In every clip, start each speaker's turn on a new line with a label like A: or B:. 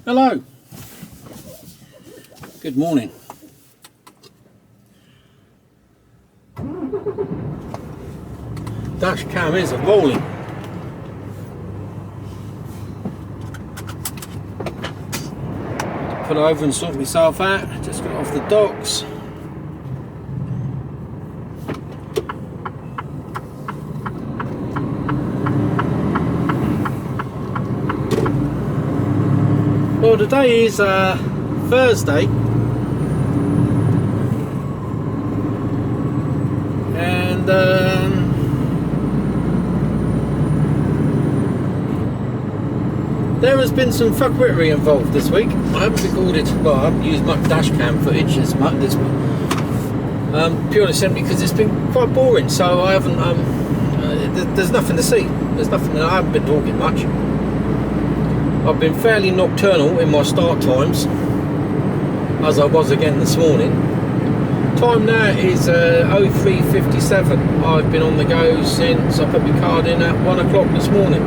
A: Hello. Good morning. Dash cam is rolling. Pull over and sort myself out. Just got off the docks. Well, today is Thursday, and there has been some fuckwittery involved this week. I haven't recorded, well, I haven't used much dash cam footage as much this week, purely simply because it's been quite boring. So I haven't. There's nothing to see. There's nothing. I haven't been talking much. I've been fairly nocturnal in my start times, as I was again this morning. Time now is 03:57. I've been on the go since I put my card in at 1 o'clock this morning.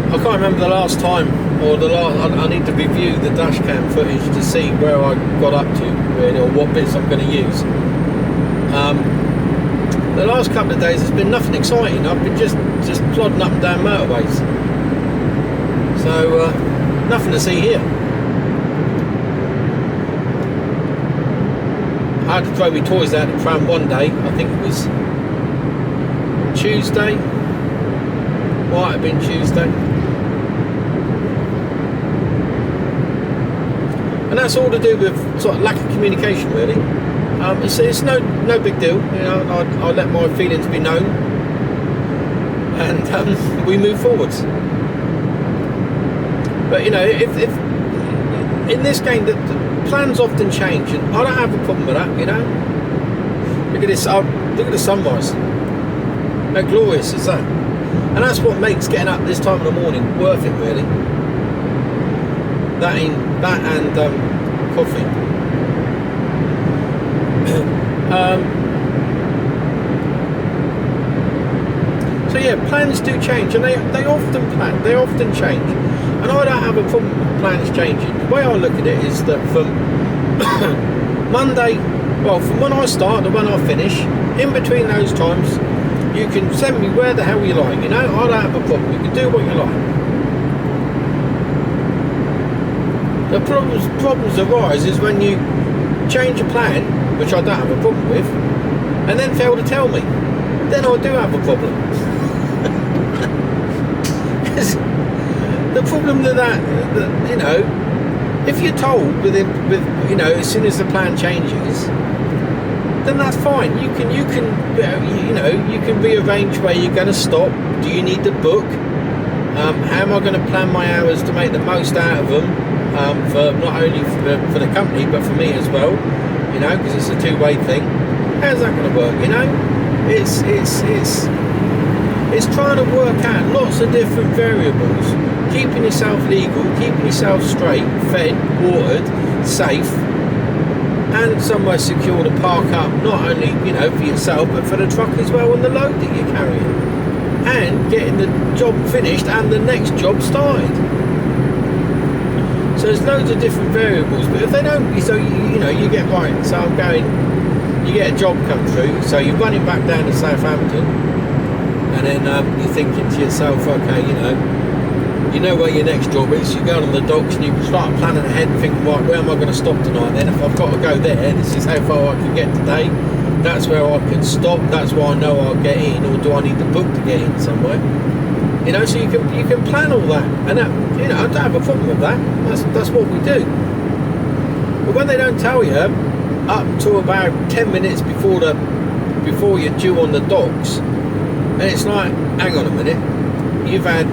A: I can't remember the last time, or I need to review the dash cam footage to see where I got up to, really, or what bits I'm going to use. The last couple of days there's been nothing exciting. I've been just plodding up and down motorways. So nothing to see here. I had to throw my toys out the pram one day. I think it was Tuesday. Might have been Tuesday. And that's all to do with sort of lack of communication, really. It's no big deal, you know. I let my feelings be known, and we move forwards. But you know, if in this game, the plans often change, and I don't have a problem with that. You know, look at this. Look at the sunrise. How glorious is that? And that's what makes getting up this time of the morning worth it, really. That and coffee. So yeah, plans do change, and they often change, and I don't have a problem with plans changing. The way I look at it is that from Monday, well, from when I start to when I finish, in between those times, you can send me where the hell you like, you know. I don't have a problem. You can do what you like. The problems arise is when you change a plan, which I don't have a problem with, and then fail to tell me. Then I do have a problem. Because the problem with that, you know, if you're told with you know, as soon as the plan changes, then that's fine. You can you can rearrange where you're going to stop. Do you need to book? How am I going to plan my hours to make the most out of them? For not only for the company but for me as well. You know, because it's a two-way thing. How's that going to work? You know, it's trying to work out lots of different variables, keeping yourself legal, keeping yourself straight, fed, watered, safe, and somewhere secure to park up. Not only, you know, for yourself but for the truck as well and the load that you're carrying, and getting the job finished and the next job started. So there's loads of different variables, but if they don't, so you know, you get right. So I'm going, you get a job come through, so you're running back down to Southampton, and then you're thinking to yourself, okay, you know where your next job is. You go on the docks and you start planning ahead and thinking, right, where am I going to stop tonight? Then if I've got to go there, this is how far I can get today. That's where I can stop. That's where I know I'll get in, or do I need to book to get in somewhere? You know, so you can plan all that, and that, you know, I don't have a problem with that. That's what we do. But when they don't tell you up to about 10 minutes before you're due on the docks, and it's like, hang on a minute, you've had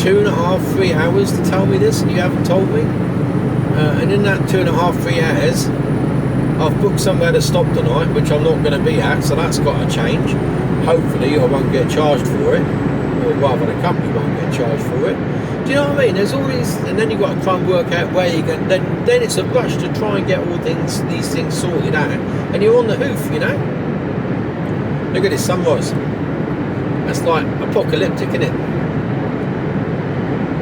A: 2.5, 3 hours to tell me this, and you haven't told me. And in that 2.5, 3 hours, I've booked somewhere to stop tonight, which I'm not going to be at, so that's got to change. Hopefully, I won't get charged for it. Or rather, the company won't get charged for it. Do you know what I mean? There's all these, and then you've got to try and work out where you're going. Then it's a rush to try and get all these things sorted out, and you're on the hoof, you know. Look at this sunrise. That's like apocalyptic, isn't it?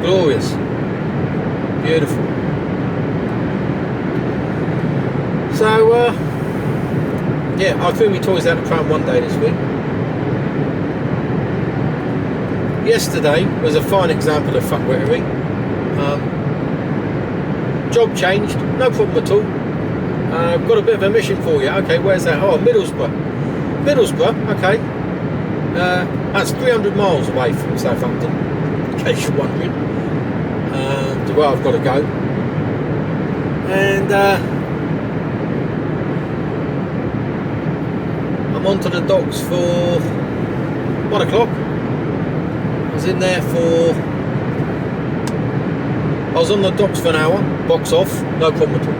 A: Glorious. Beautiful. So, yeah, I threw my toys out the pram one day this week. Yesterday was a fine example of fuckwittery. Job changed, no problem at all. Got a bit of a mission for you. Okay, where's that? Oh, Middlesbrough. Middlesbrough, okay. That's 300 miles away from Southampton, in case you're wondering. To where I've got to go. And I'm onto the docks for 1 o'clock. I was on the docks for an hour, box off, no problem at all.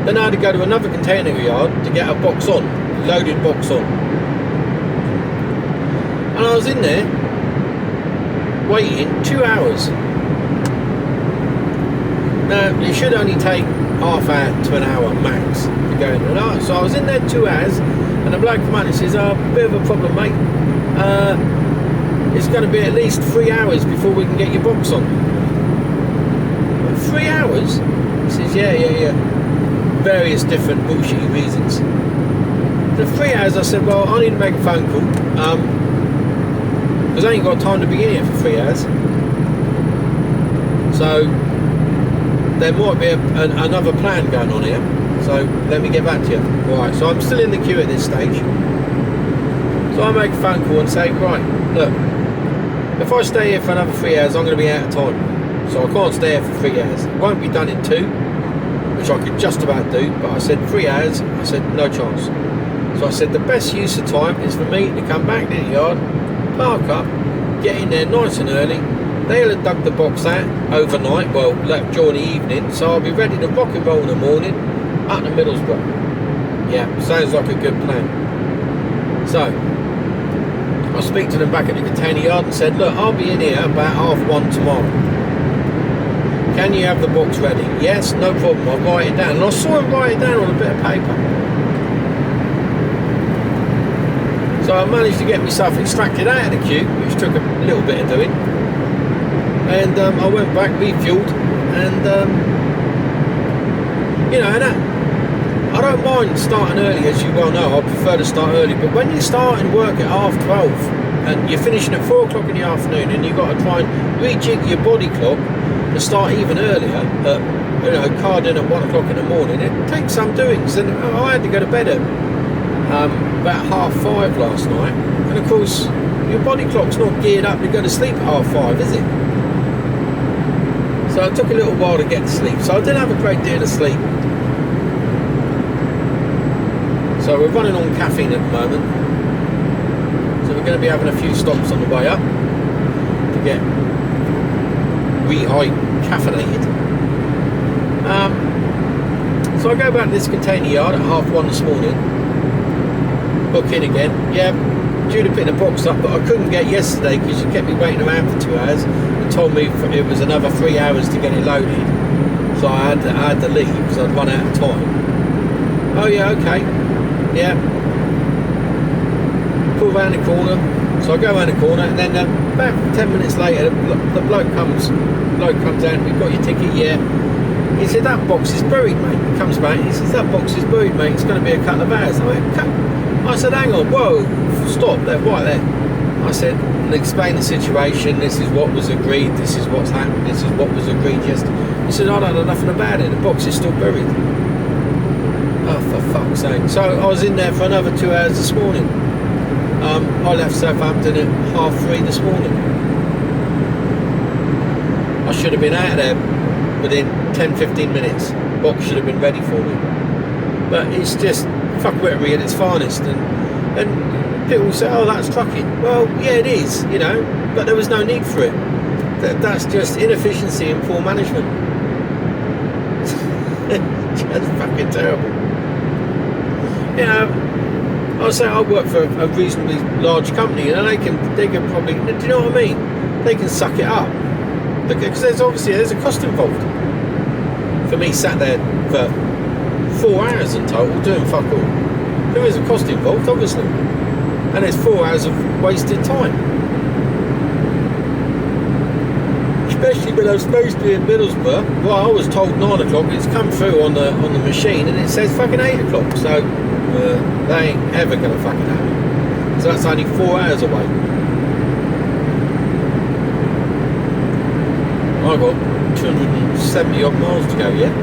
A: Then I had to go to another container yard to get a box on, loaded box on. And I was in there, waiting 2 hours. Now, it should only take half hour to an hour max to go in and out. So I was in there 2 hours, and the bloke come out and says, oh, bit of a problem, mate. It's going to be at least 3 hours before we can get your box on. 3 hours? He says, yeah. Various different bullshitty reasons. The 3 hours, I said, well, I need to make a phone call. Because I ain't got time to be in here for 3 hours. So, there might be another plan going on here. So, let me get back to you. Right, so I'm still in the queue at this stage. So I make a phone call and say, right, look, if I stay here for another 3 hours, I'm going to be out of time. So I can't stay here for 3 hours. It won't be done in 2, which I could just about do, but I said 3 hours, I said no chance. So I said the best use of time is for me to come back to the yard, park up, get in there nice and early. They'll have dug the box out overnight, well, during the evening, so I'll be ready to rock and roll in the morning up to Middlesbrough. Yeah, sounds like a good plan. So I speak to them back at the container yard and said, look, I'll be in here about 1:30 tomorrow. Can you have the box ready? Yes, no problem, I'll write it down. And I saw him write it down on a bit of paper. So I managed to get myself extracted out of the queue, which took a little bit of doing. And I went back, refueled, and you know, and I don't mind starting early, as you well know. I prefer to start early, but when you're starting work at 12:30 and you're finishing at 4 o'clock in the afternoon, and you've got to try and rejig your body clock to start even earlier, you know, card in at 1 o'clock in the morning, it takes some doings. And I had to go to bed at about 5:30 last night, and of course your body clock's not geared up to go to sleep at 5:30, is it? So it took a little while to get to sleep, so I didn't have a great deal of sleep. So we're running on caffeine at the moment, so we're going to be having a few stops on the way up to get caffeinated. So I go back to this container yard at 1:30 this morning, book in again. Yeah, due to pick the box up, but I couldn't get yesterday because you kept me waiting around for 2 hours and told me it was another 3 hours to get it loaded. So I had to leave because I'd run out of time. Oh yeah, okay. Yeah. Pull around the corner. So I go around the corner, and then about 10 minutes later, the bloke comes out. We've got your ticket, yeah. He said, that box is buried, mate. He comes back, he says, that box is buried, mate. It's going to be a couple of hours. I said, hang on, whoa, stop there, right there. I said, and explain the situation. This is what was agreed. This is what's happened. This is what was agreed yesterday. He said, I don't know nothing about it. The box is still buried. Oh, for fuck's sake. So I was in there for another 2 hours this morning. I left Southampton at 3:30 this morning. I should have been out of there within 10-15 minutes. Box should have been ready for me. But it's just fuckwittery at its finest. And people say, oh, that's trucking. Well, yeah, it is, you know, but there was no need for it. That's just inefficiency and poor management. Just fucking terrible. You know, I say I work for a reasonably large company, and they can probably, do you know what I mean? They can suck it up, because there's a cost involved. For me, sat there for 4 hours in total doing fuck all. There is a cost involved, obviously, and it's 4 hours of wasted time. especially when I'm supposed to be in Middlesbrough. Well, I was told 9 o'clock. It's come through on the machine, and it says fucking 8 o'clock. So they ain't ever gonna fucking happen. So that's only 4 hours away. I've got 270 odd miles to go yet.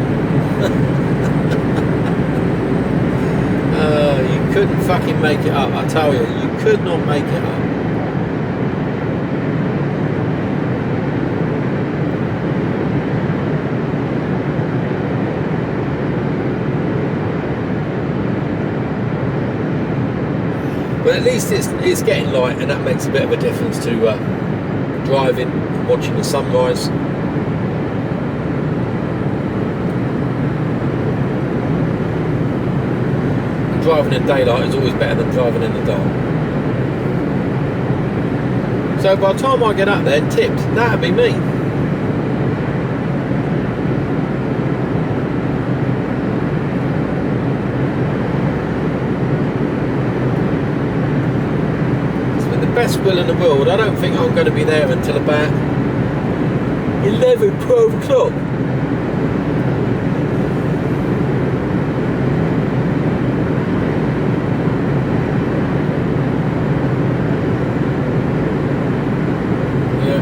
A: You couldn't fucking make it up. I tell you, you could not make it up. But at least it's getting light, and that makes a bit of a difference to driving, watching the sunrise. And driving in daylight is always better than driving in the dark. So by the time I get up there tipped, that'd be me. Best will in the world. I don't think I'm going to be there until about 11, 12 o'clock. Yeah.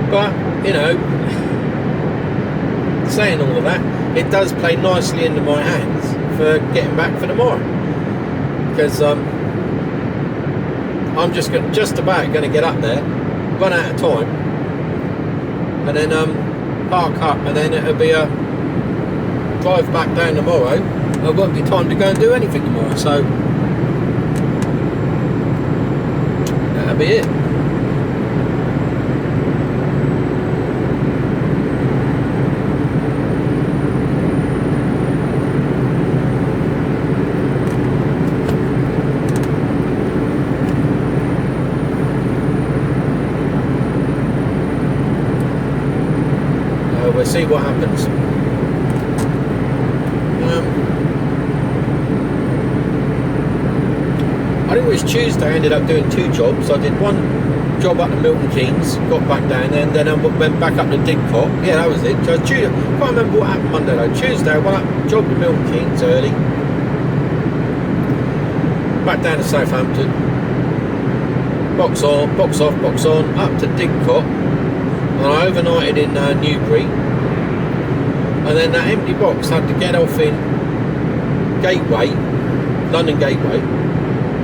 A: But, you know, saying all of that, it does play nicely into my hands for getting back for tomorrow. Because I'm just about going to get up there, run out of time, and then park up, and then it'll be a drive back down tomorrow. There won't be time to go and do anything tomorrow, so that'll be it. We'll see what happens. I think it was Tuesday I ended up doing 2 jobs. I did one job up to Milton Keynes, got back down there, and then I went back up to Didcot. Yeah, that was it. So Tuesday, I can't remember what happened Monday though. Tuesday I went up, job to Milton Keynes early, back down to Southampton, box off, box on, up to Didcot, and I overnighted in Newbury. And then that empty box had to get off in Gateway, London Gateway,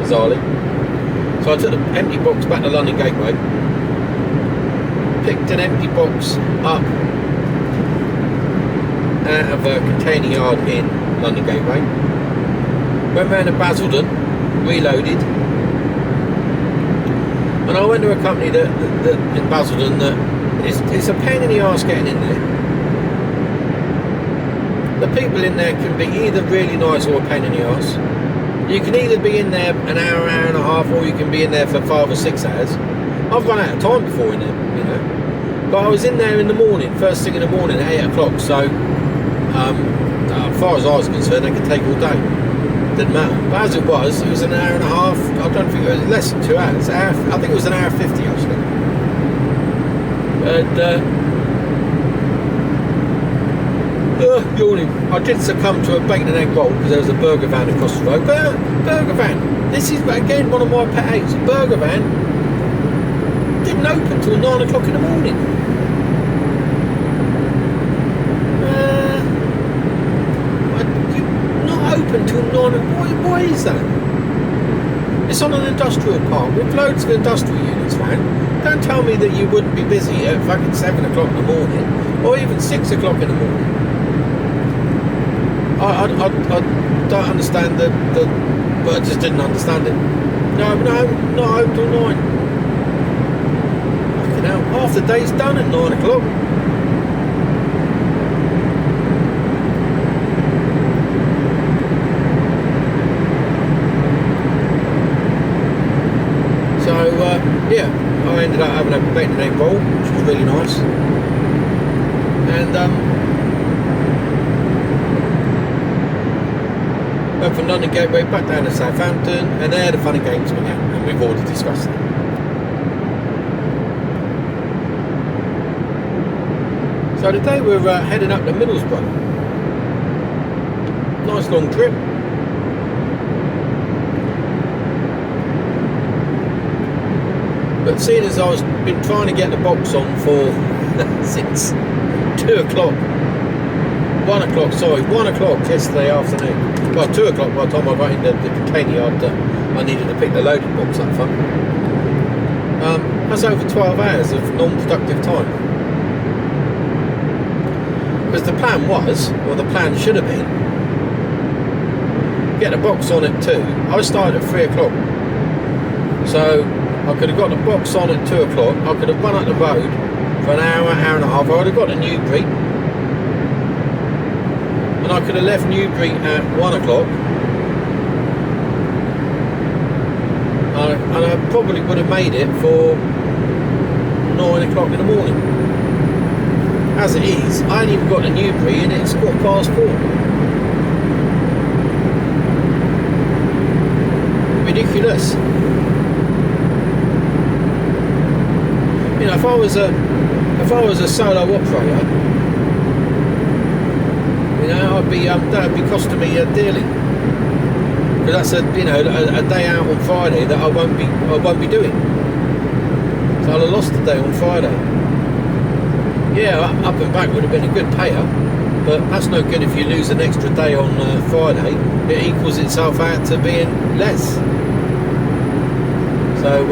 A: bizarrely. So I took the empty box back to London Gateway, picked an empty box up out of a container yard in London Gateway, went round to Basildon, reloaded, and I went to a company that in Basildon that it's a pain in the arse getting in there. The people in there can be either really nice or a pain in the arse. You can either be in there an hour, hour and a half, or you can be in there for 5 or 6 hours. I've run out of time before in there, you know. But I was in there in the morning, first thing in the morning at 8 o'clock, so as far as I was concerned, they could take all day. Didn't matter. But as it was an hour and a half. I don't think it was less than 2 hours. I think it was an hour 50 actually. And yawning. I did succumb to a bacon and egg roll because there was a burger van across the road. Burger van. This is again one of my pet hates. Burger van didn't open till 9 o'clock in the morning. Not open till 9. Why is that? It's on an industrial park with loads of industrial units, man. Don't tell me that you wouldn't be busy at fucking 7 o'clock in the morning or even 6 o'clock in the morning. I don't understand but I just didn't understand it. No, not home till 9. Fucking hell, half the day's done at 9 o'clock. So, yeah, I ended up having a bacon and egg roll, which was really nice. And went from London Gateway back down to Southampton, and there the fun and games began, and we've already discussed that. So today we're heading up to Middlesbrough. Nice long trip. But seeing as I've been trying to get the box on for since 2 o'clock, 1 o'clock yesterday afternoon. Well, 2 o'clock by the time I got in the container yard that I needed to pick the loading box up from. That's over 12 hours of non-productive time. Because the plan was, or the plan should have been, get the box on at 2. I started at 3 o'clock. So I could have got the box on at 2 o'clock. I could have run up the road for an hour, hour and a half. I would have got to Newbury. And I could have left Newbury at 1 o'clock. And I probably would have made it for 9 o'clock in the morning. As it is, I ain't even got to Newbury and it's 4:15. Ridiculous. You know, if I was a solo operator, you know, that would be costing me dearly, because that's a day out on Friday that I won't be doing. So I'll have lost the day on Friday. Yeah, up and back would have been a good payer, but that's no good if you lose an extra day on Friday. It equals itself out to being less. So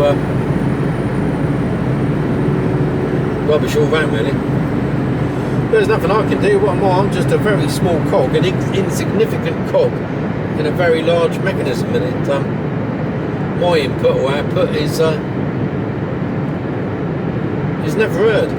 A: rubbish all round, really. There's nothing I can do. What am I? I'm just a very small cog, an insignificant cog in a very large mechanism, and it, my input or output is never heard.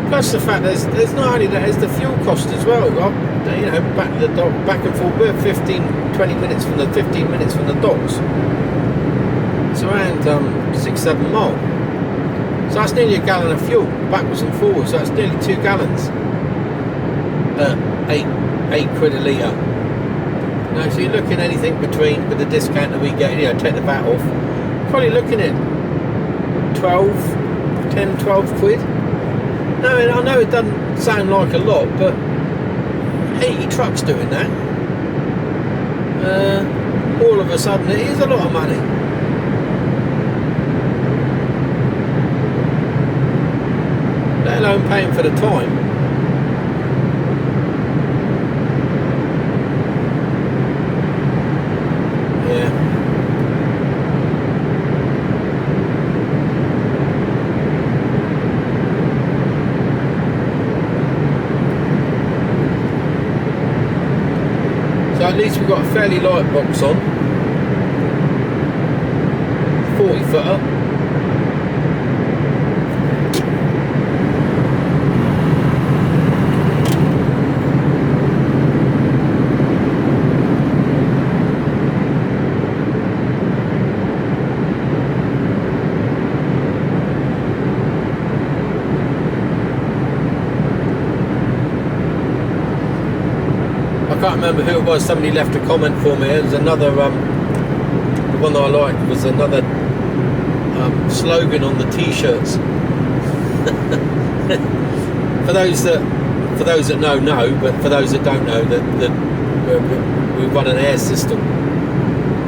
A: Plus the fact there's not only that, there's the fuel cost as well. Back and forth. We're 15 minutes from the docks. It's around 6-7 miles. So that's nearly a gallon of fuel backwards and forwards. So that's nearly 2 gallons. 8 quid a litre. So you're looking anything between, with the discount that we get, take the VAT off, probably looking at 12 quid. No, I know it doesn't sound like a lot, but 80 trucks doing that. All of a sudden, it is a lot of money. Let alone paying for the time. Yeah. So at least we've got a fairly light box on, 40 footer. I can't remember who it was. Somebody left a comment for me. There's another, the one that I liked was another slogan on the t-shirts. for those that know, but for those that don't know, that we run an air system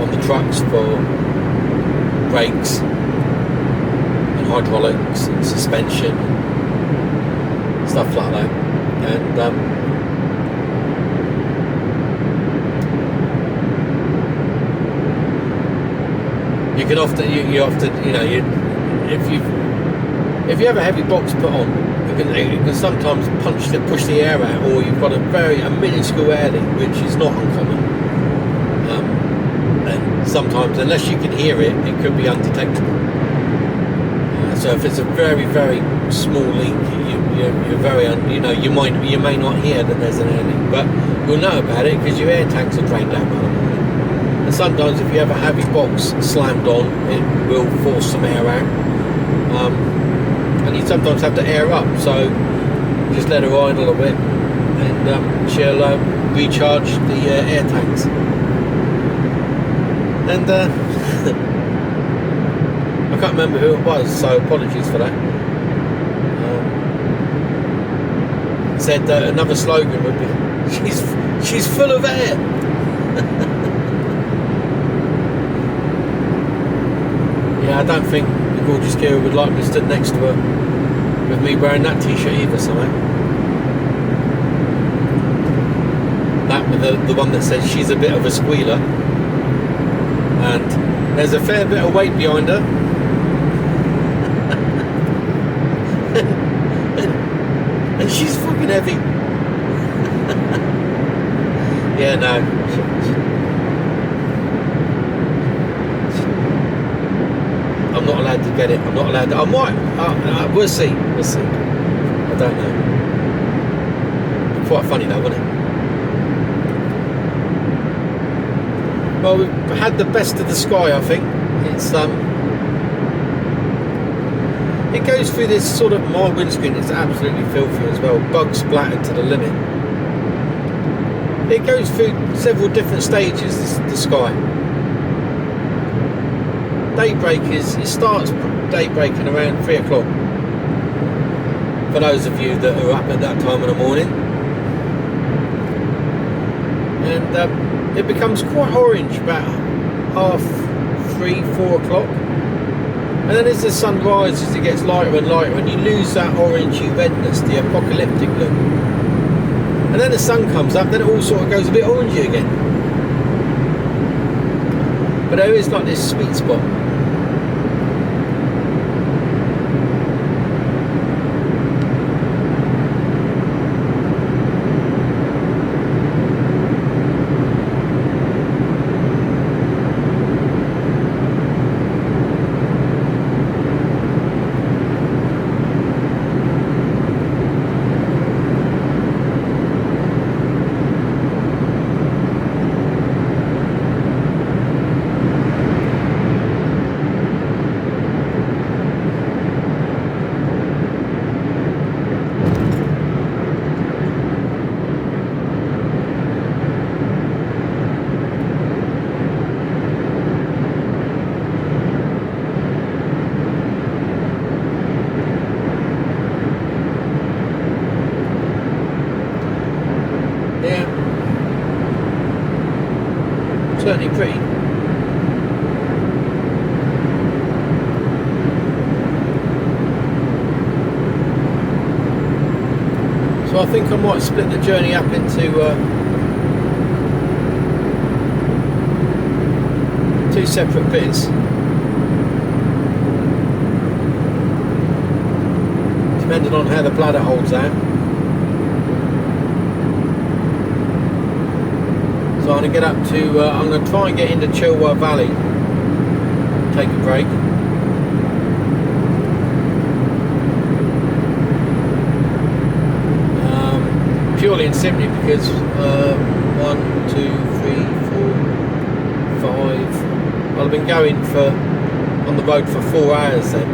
A: on the trucks for brakes and hydraulics and suspension, stuff like that, and you can often, if you have a heavy box put on, you can sometimes push the air out, or you've got a minuscule air leak, which is not uncommon. And sometimes, unless you can hear it, it could be undetectable. So if it's a very, very small leak, you're very, you may not hear that there's an air leak, but you'll know about it because your air tanks are drained out by the morning. And sometimes if you have a heavy box slammed on, it will force some air out. And you sometimes have to air up, so just let her idle a bit, and she'll recharge the air tanks. And I can't remember who it was, so apologies for that. Said that another slogan would be, she's full of air. Yeah, I don't think the gorgeous Kira would like me stood next to her with me wearing that t-shirt either somehow. That with the one that says she's a bit of a squealer, and there's a fair bit of weight behind her. and she's fucking heavy. Yeah, no. I'm not allowed to get it. I'm not allowed to. I might. We'll see. We'll see. I don't know. Quite funny though, wasn't it? Well, we've had the best of the sky, I think. It's it goes through this sort of, my windscreen is absolutely filthy as well, bug splattered to the limit. It goes through several different stages, the sky. Daybreak it starts daybreaking around 3 o'clock. For those of you that are up at that time of the morning. And it becomes quite orange about 3:30, 4 o'clock. And then as the sun rises, it gets lighter and lighter, and you lose that orangey redness, the apocalyptic look. And then the sun comes up, then it all sort of goes a bit orangey again. But there is like this sweet spot. Certainly pretty. So I think I might split the journey up into 2 separate bits. Depending on how the bladder holds out. So I'm going to get up to, I'm going to try and get into Chilwell Valley, take a break. Purely and simply because 1, 2, 3, 4, 5, well, I've been going on the road for 4 hours then.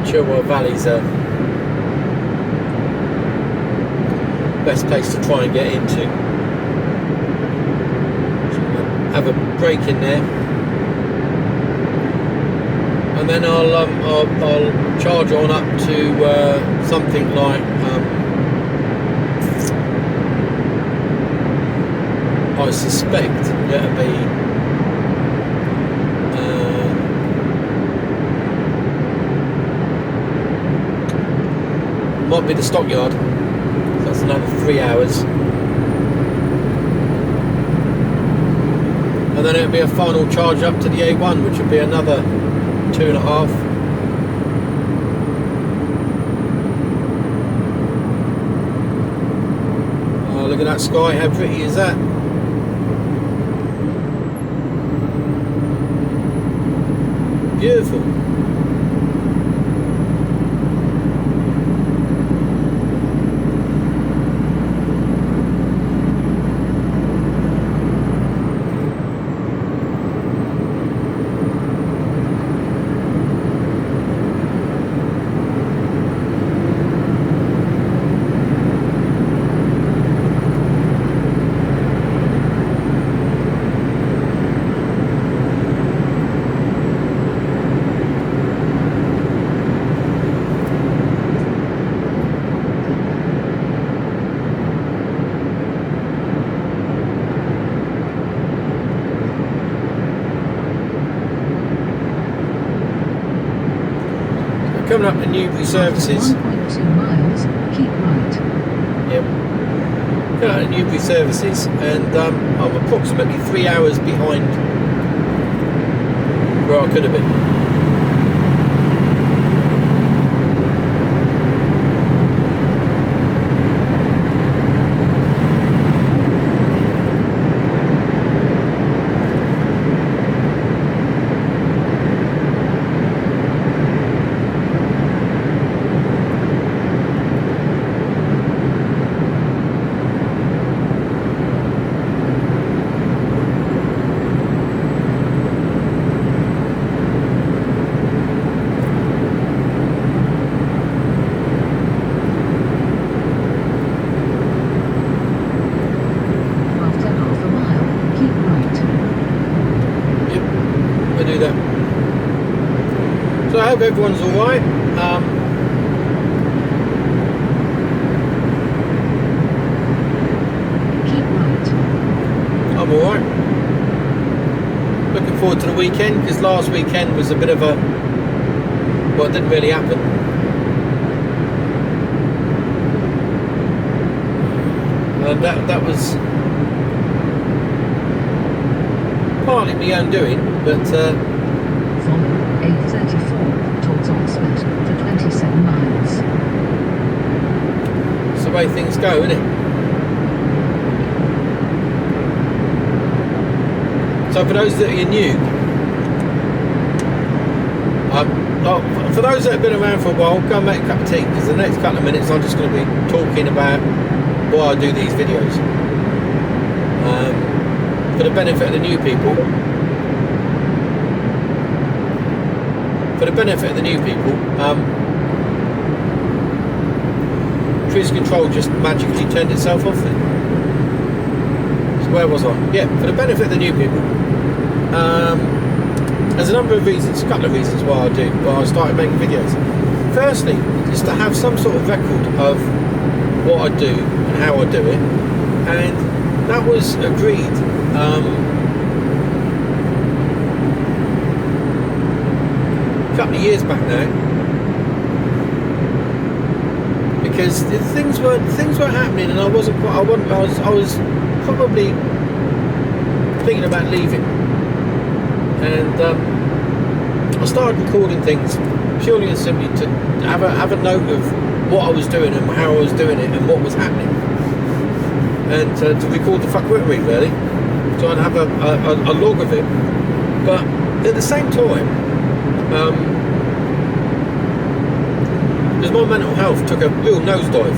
A: Chilwell Valley's the best place to try and get into. So have a break in there, and then I'll charge on up to something like I suspect it'll be might be the stockyard. So that's another 3 hours. And then it'll be a final charge up to the A1, which will be another 2.5. that sky, how pretty is that? Beautiful. Coming up to Newbury services.
B: 1.2 miles, keep right.
A: Yep. Coming up to Newbury services, and I'm approximately 3 hours behind where I could have been. So I hope everyone's alright.
B: Keep right.
A: I'm alright. Looking forward to the weekend, because last weekend was a bit of a... well, it didn't really happen. And that was partly my own doing, but
B: Follow A34 towards Oxford for 27 miles.
A: it's the way things go, isn't it? So for those that are new, for those that have been around for a while, go and make a cup of tea, because the next couple of minutes I'm just going to be talking about why I do these videos. For the benefit of the new people. For the benefit of the new people, cruise control just magically turned itself off then. So where was I? Yeah, for the benefit of the new people. There's a number of reasons, a couple of reasons why I do, why I started making videos. Firstly, is to have some sort of record of what I do and how I do it, and that was agreed a couple of years back now, because things weren't happening, and I was probably thinking about leaving, and I started recording things purely and simply to have a note of what I was doing and how I was doing it and what was happening, and to record the fuckwittery really, so I'd have a log of it. But at the same time, because my mental health took a real nosedive,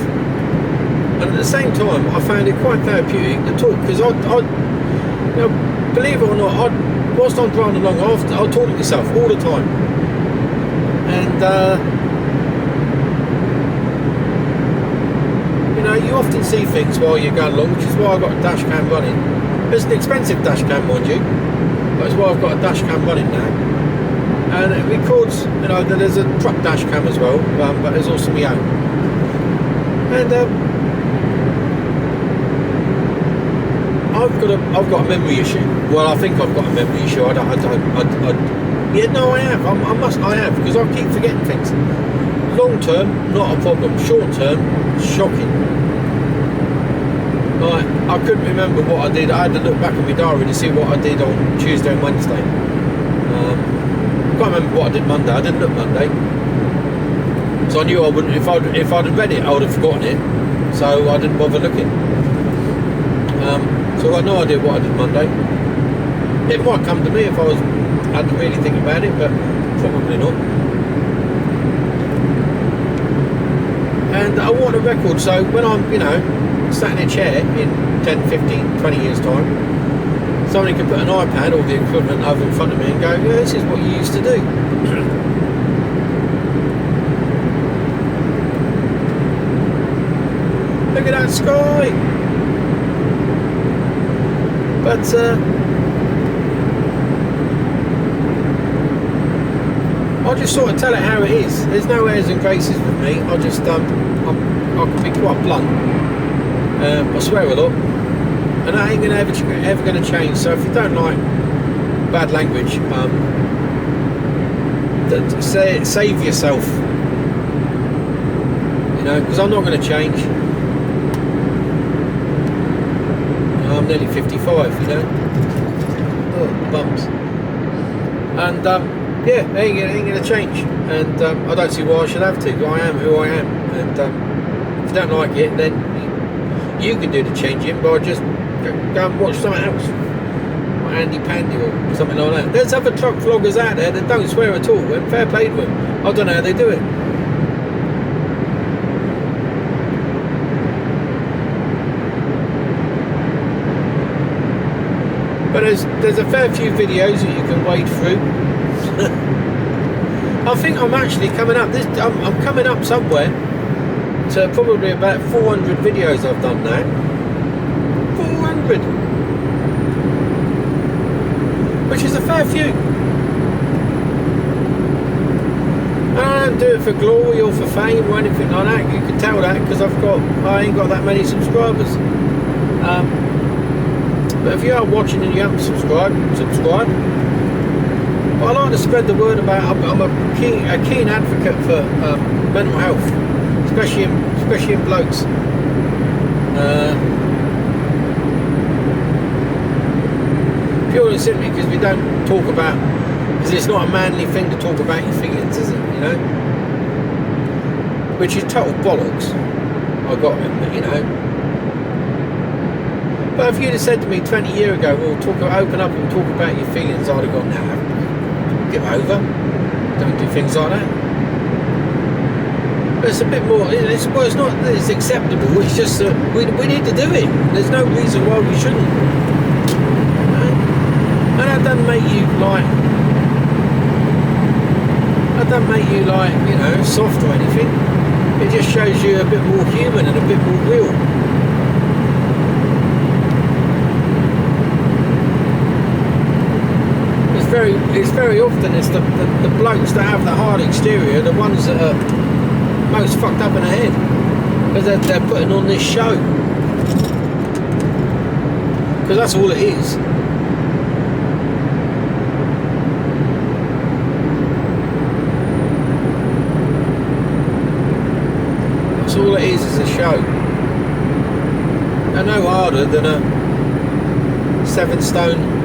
A: and at the same time I found it quite therapeutic to talk, because I believe it or not, whilst I'm driving along, I'll talk to myself all the time, and you often see things while you're going along, which is why I've got a dash cam running. It's an expensive dash cam, mind you, but it's why I've got a dash cam running now. And it records, there's a truck dash cam as well, but there's also my own. And I've got a memory issue. Well, I think I've got a memory issue. I have. I have, because I keep forgetting things. Long term, not a problem. Short term, shocking. Like, I couldn't remember what I did. I had to look back at my diary to see what I did on Tuesday and Wednesday. I can't remember what I did Monday. I didn't look Monday, so I knew I wouldn't. If I'd have read it, I would have forgotten it. So I didn't bother looking. So I've got no idea what I did Monday. It might come to me if I had to really think about it, but probably not. And I want a record, so when I'm, sat in a chair in 10, 15, 20 years time, somebody can put an iPad or the equivalent of in front of me and go, yeah, this is what you used to do. Look at that sky! But I'll just sort of tell it how it is. There's no airs and graces with me. I just I can be quite blunt. I swear a lot, and that ain't ever going to change. So if you don't like bad language, save yourself. Because I'm not going to change. I'm nearly 55, Oh, bumps. And yeah, it ain't going to change. And I don't see why I should have to. I am who I am. And if you don't like it, then you can do the changing by just go and watch something else. Or Andy Pandy or something like that. There's other truck vloggers out there that don't swear at all. And fair play to them. I don't know how they do it. But there's a fair few videos that you can wade through. I think I'm actually coming up. I'm coming up somewhere to probably about 400 videos I've done now. 400, which is a fair few. And I don't do it for glory or for fame or anything like that. You can tell that because I ain't got that many subscribers. But if you are watching and you haven't subscribed. But I like to spread the word about. I'm a keen advocate for mental health, especially in blokes. Purely and simply because we don't talk about, because it's not a manly thing to talk about your feelings, is it? Which is total bollocks. I got it, But if you'd have said to me 20 years ago, well, open up and talk about your feelings, I'd have gone, nah, get over. Don't do things like that. But it's a bit more, it's not that it's acceptable, it's just that we need to do it. There's no reason why we shouldn't. And that doesn't make you soft or anything. It just shows you a bit more human and a bit more real. It's very often it's the blokes that have the hard exterior, the ones that are most fucked up in the head, because they're putting on this show, because that's all it is. That's all it is a show. They're no harder than a 7 stone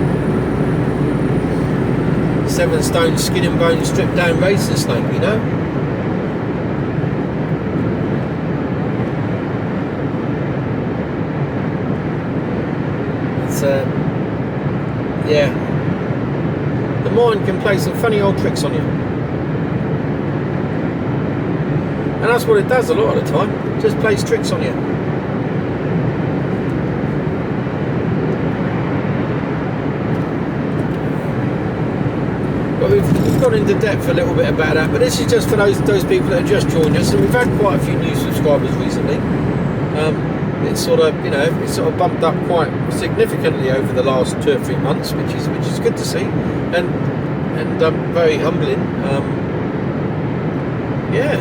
A: skin and bone stripped down racing snake, It's yeah, the mind can play some funny old tricks on you, and that's what it does a lot of the time. It just plays tricks on you. But we've gone into depth a little bit about that, but this is just for those people that have just joined us, and we've had quite a few new subscribers recently. It's sort of bumped up quite significantly over the last 2 or 3 months, which is good to see, and very humbling. Yeah,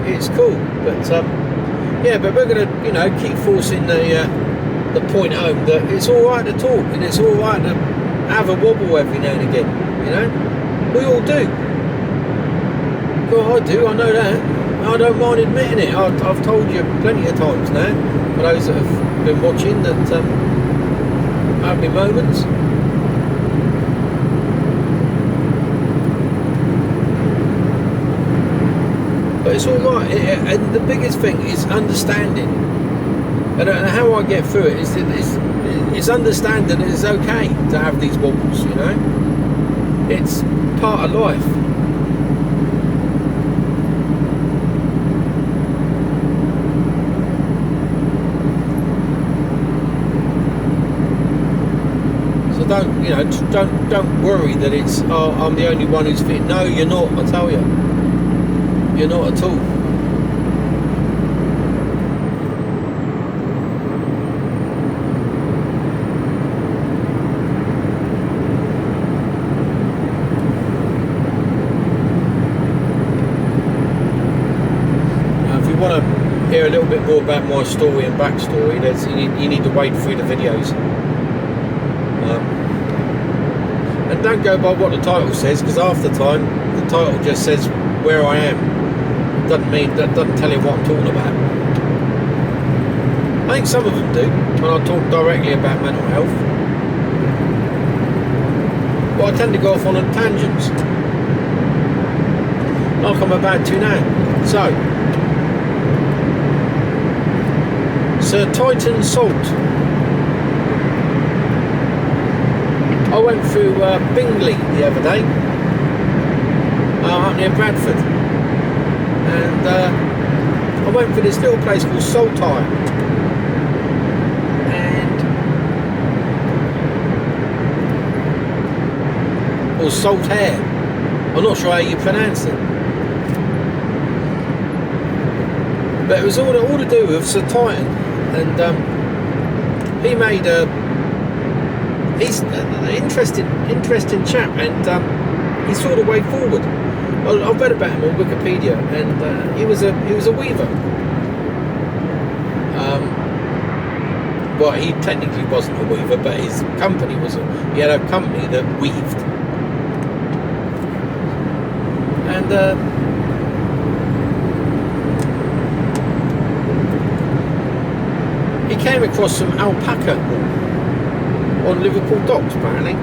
A: it's cool, but yeah, but we're gonna keep forcing the point home that it's all right to talk and it's all right to have a wobble every now and again. We all do. Well, I do, I know that. I don't mind admitting it. I've told you plenty of times now, for those that have been watching, that I have my moments. But it's all right. And the biggest thing is understanding. And how I get through it is it's understanding that it's okay to have these wobbles, you know. It's part of life. So don't worry that it's, oh, I'm the only one who's fit. No, you're not. I tell you, you're not at all. Hear a little bit more about my story and backstory, you need to wade through the videos, and don't go by what the title says, because half the time the title just says where I am. That doesn't tell you what I'm talking about. I think some of them do when I talk directly about mental health, but I tend to go off on tangents like I'm about to now. So Sir Titan Salt. I went through Bingley the other day, up near Bradford, and I went for this little place called Saltire, or Saltaire. I'm not sure how you pronounce it. But it was all to do with Sir Titan, and he made he's an interesting chap, and he saw the way forward. I've read about him on Wikipedia, and he was a weaver. Well, he technically wasn't a weaver, but his company was. He had a company that weaved, and. He came across some alpaca on Liverpool docks, apparently,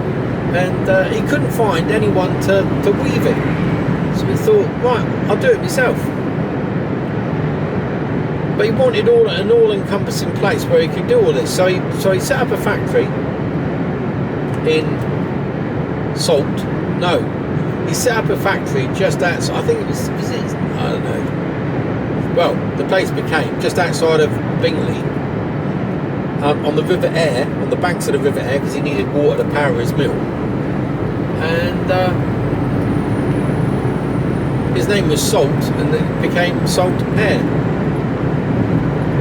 A: and he couldn't find anyone to weave it. So he thought, right, I'll do it myself. But he wanted an all-encompassing place where he could do all this. So he set up a factory in Salt. No, he set up a factory just outside. I think it was it? I don't know. Well, the place became just outside of Bingley. On the River Aire, on the banks of the River Aire, because he needed water to power his mill. And his name was Salt, and it became Salt Aire,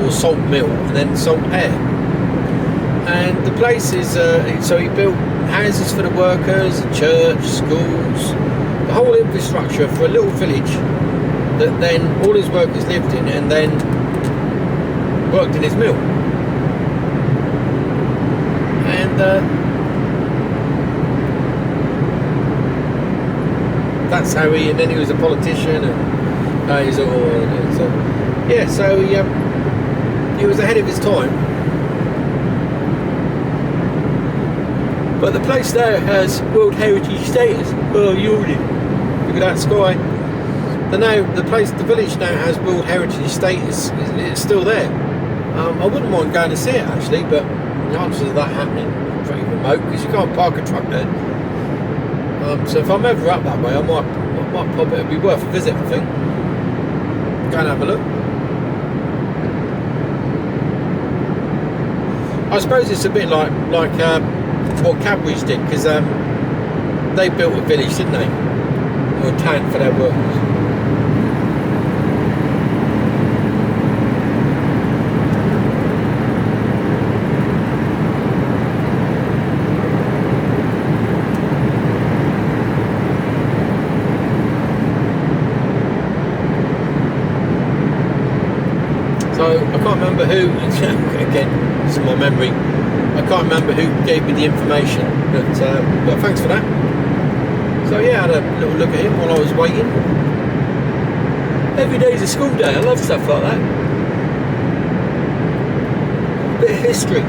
A: or Salt Mill, and then Salt Aire. And the place is, so he built houses for the workers, a church, schools, the whole infrastructure for a little village that then all his workers lived in, and then worked in his mill. And that's how and then he was a politician, and he's all, so yeah, so he was ahead of his time. But the place now has World Heritage status. Oh, Yuri, look at that sky. The village now has World Heritage status. It's still there. I wouldn't mind going to see it actually, but the chances of that happening are pretty remote, because you can't park a truck there. So if I'm ever up that way, I might pop it. It'd be worth a visit, I think. Go and have a look. I suppose it's a bit like what Cadbury's did, because they built a village, didn't they, or a town for their workers. So I can't remember who, again, this is my memory, I can't remember who gave me the information, but thanks for that. So yeah, I had a little look at him while I was waiting. Every day's a school day, I love stuff like that. Bit of history.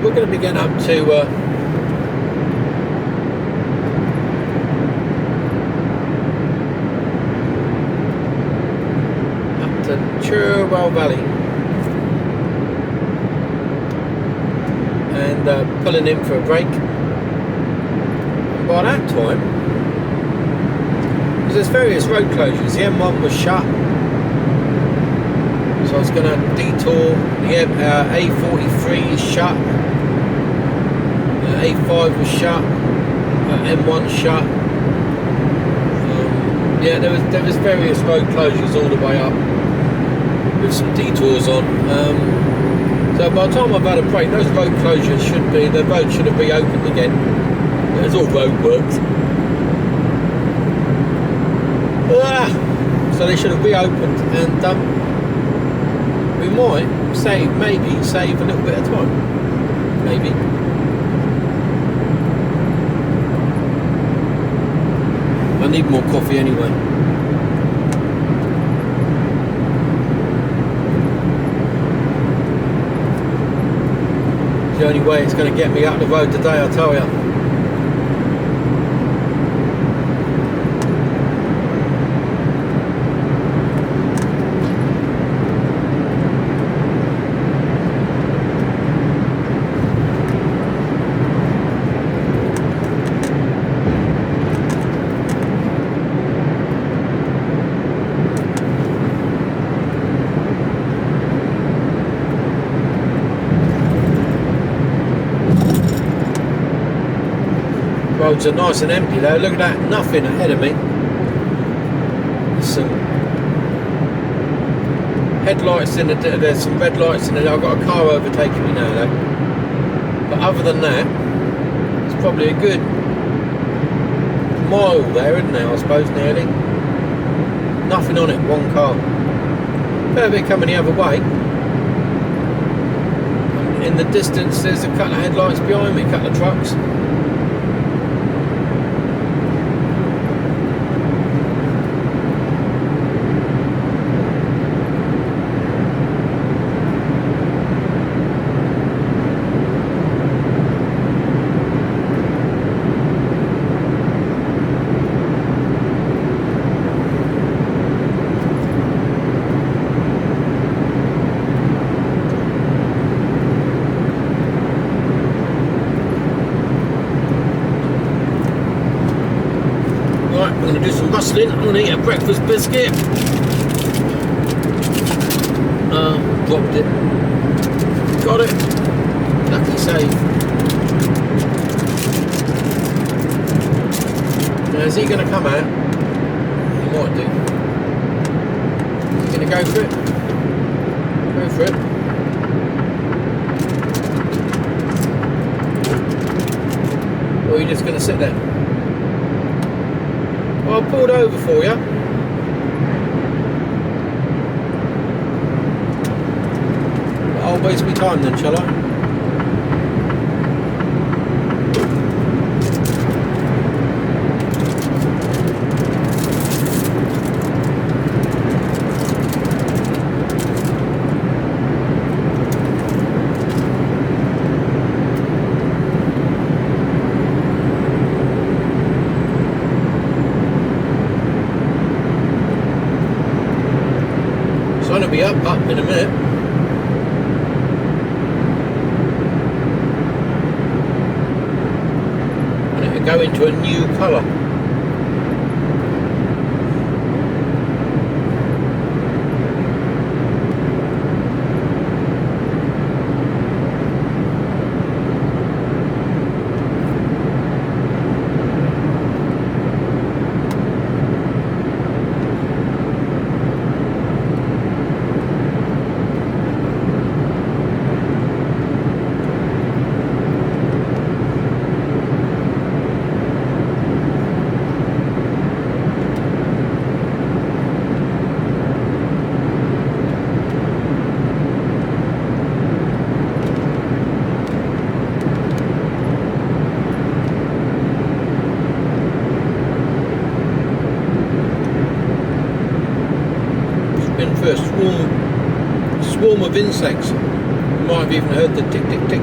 A: we're going to be getting up to Cherwell Valley and pulling in for a break. And by that time, because there's various road closures, the M1 was shut, so I was going to detour. The A43 is shut, A5 was shut, M1 shut. Yeah, there was various road closures all the way up, with some detours on. So by the time I've had a break, those road closures the road should have reopened again. It's all road works. So they should have reopened, and we might maybe save a little bit of time. Maybe. I need more coffee anyway. It's the only way it's going to get me up the road today, I tell you. Roads are nice and empty though. Look at that, nothing ahead of me. There's some headlights in there's some red lights in it. I've got a car overtaking me now though. But other than that, it's probably a good mile there, isn't there? I suppose nearly. Nothing on it, one car. Fair bit coming the other way. In the distance, there's a couple of headlights behind me, a couple of trucks. I'm going to do some bustling. I'm going to eat a breakfast biscuit. Dropped it. Got it. Lucky save. Now, is he going to come out? He might do. Is he going to go for it? Go for it. Or are you just going to sit there? Well, I pulled over for you. I'll waste my time then, shall I? It's going to be up in a minute. And it'll go into a new colour. For a swarm of insects. You might have even heard the tick tick tick.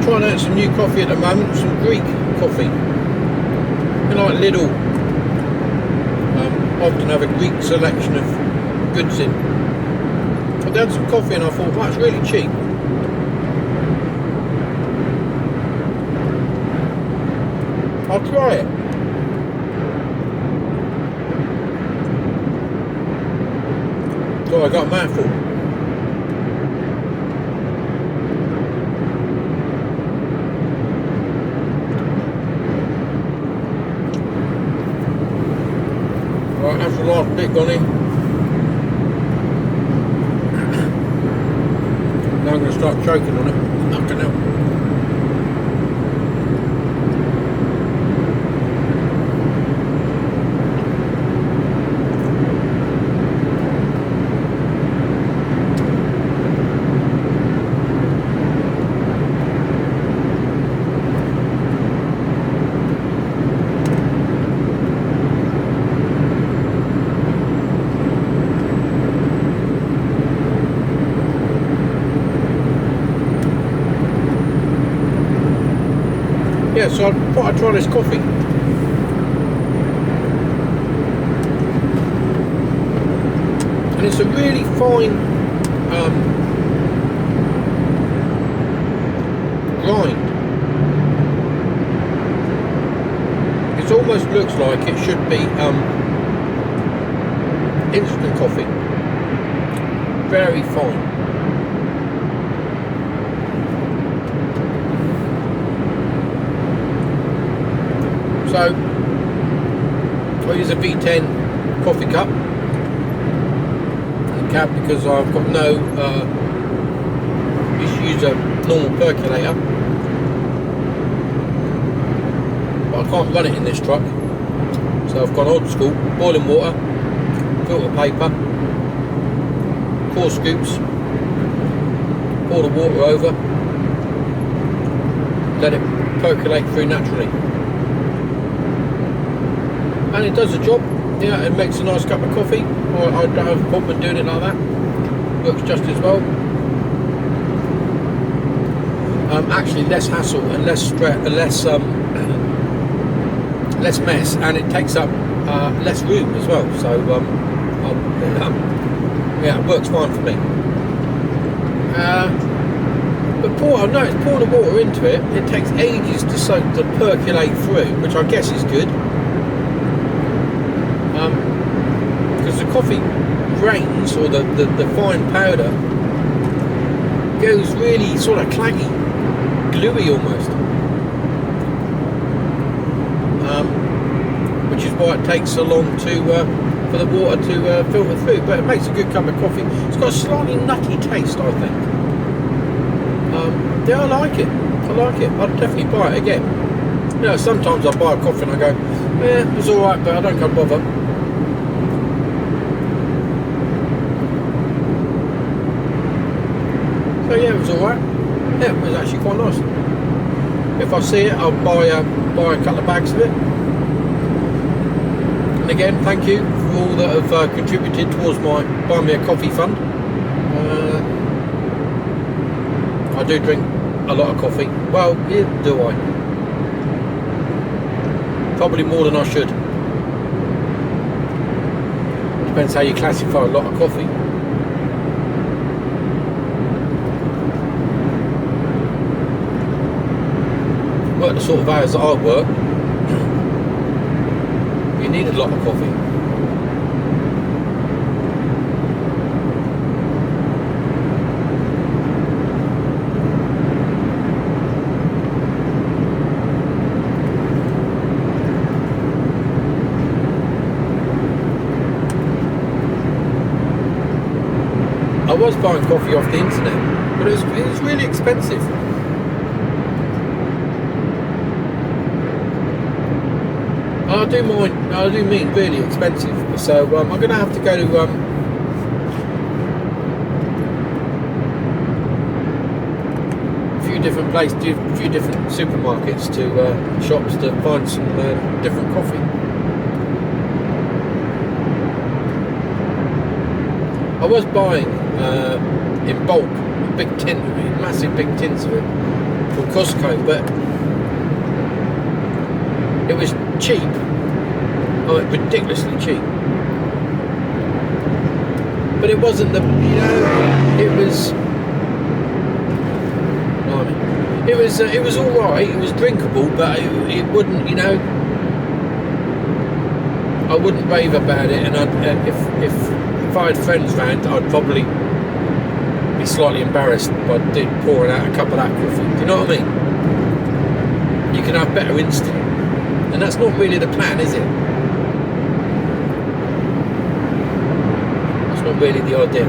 A: trying out some new coffee at the moment, some Greek coffee. I like Lidl. Often have a Greek selection of goods in. But they had some coffee and I thought, well, that's really cheap. I'll try it. So I got a mouthful. Right, that's the last bit gone in. Now I'm going to start choking on it. Not going to. Yeah, so I thought I'd try this coffee. And it's a really fine grind. It almost looks like it should be instant coffee. Very fine. So I use a V10 coffee cup because I've got no just use a normal percolator, but I can't run it in this truck, so I've gone old school, boiling water, filter paper, 4 scoops, pour the water over, let it percolate through naturally. And it does the job. Yeah, it makes a nice cup of coffee. I don't have a problem doing it like that. Works just as well. Actually, less hassle and less stress, less mess, and it takes up less room as well. So yeah, it works fine for me. But I noticed pour the water into it. It takes ages to percolate through, which I guess is good. Because the coffee grains, or the fine powder, goes really sort of claggy, gluey almost, which is why it takes so long for the water to filter through. But it makes a good cup of coffee. It's got a slightly nutty taste, I think. Yeah, I like it. I'd definitely buy it again. You know, sometimes I buy a coffee and I go, yeah, it was alright, but I don't go bother. So yeah, it was alright. Yeah, it was actually quite nice. If I see it, I'll buy a couple of bags of it. And again, thank you for all that have contributed towards my Buy Me a Coffee fund. I do drink a lot of coffee. Well, yeah, do I? Probably more than I should. Depends how you classify a lot of coffee. Work the sort of hours that I work, you need a lot of coffee. I was buying coffee off the internet, but it was really expensive. I do mean really expensive. So I'm going to have to go to a few different places, a few different supermarkets, to shops to find some different coffee. I was buying in bulk, a big tin, massive big tins of it, from Costco, but it was cheap, ridiculously cheap. But it wasn't it was all right. It was drinkable, but it wouldn't, I wouldn't rave about it. And if I had friends round, I'd probably be slightly embarrassed by pouring out a cup of that coffee. Do you know what I mean? You can have better instant, and that's not really the plan, is it? That's not really the idea.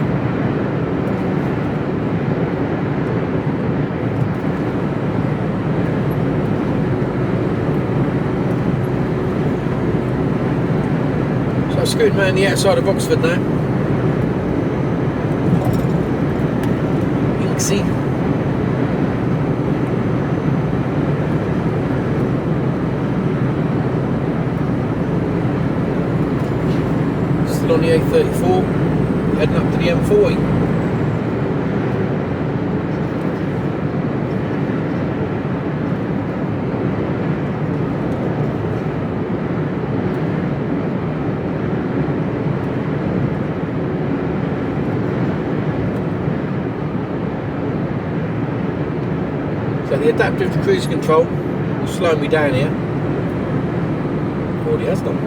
A: Scooting around the outside of Oxford now. Inksy. Still on the A34, heading up to the M40. The adaptive cruise control will slow me down here. Already has done.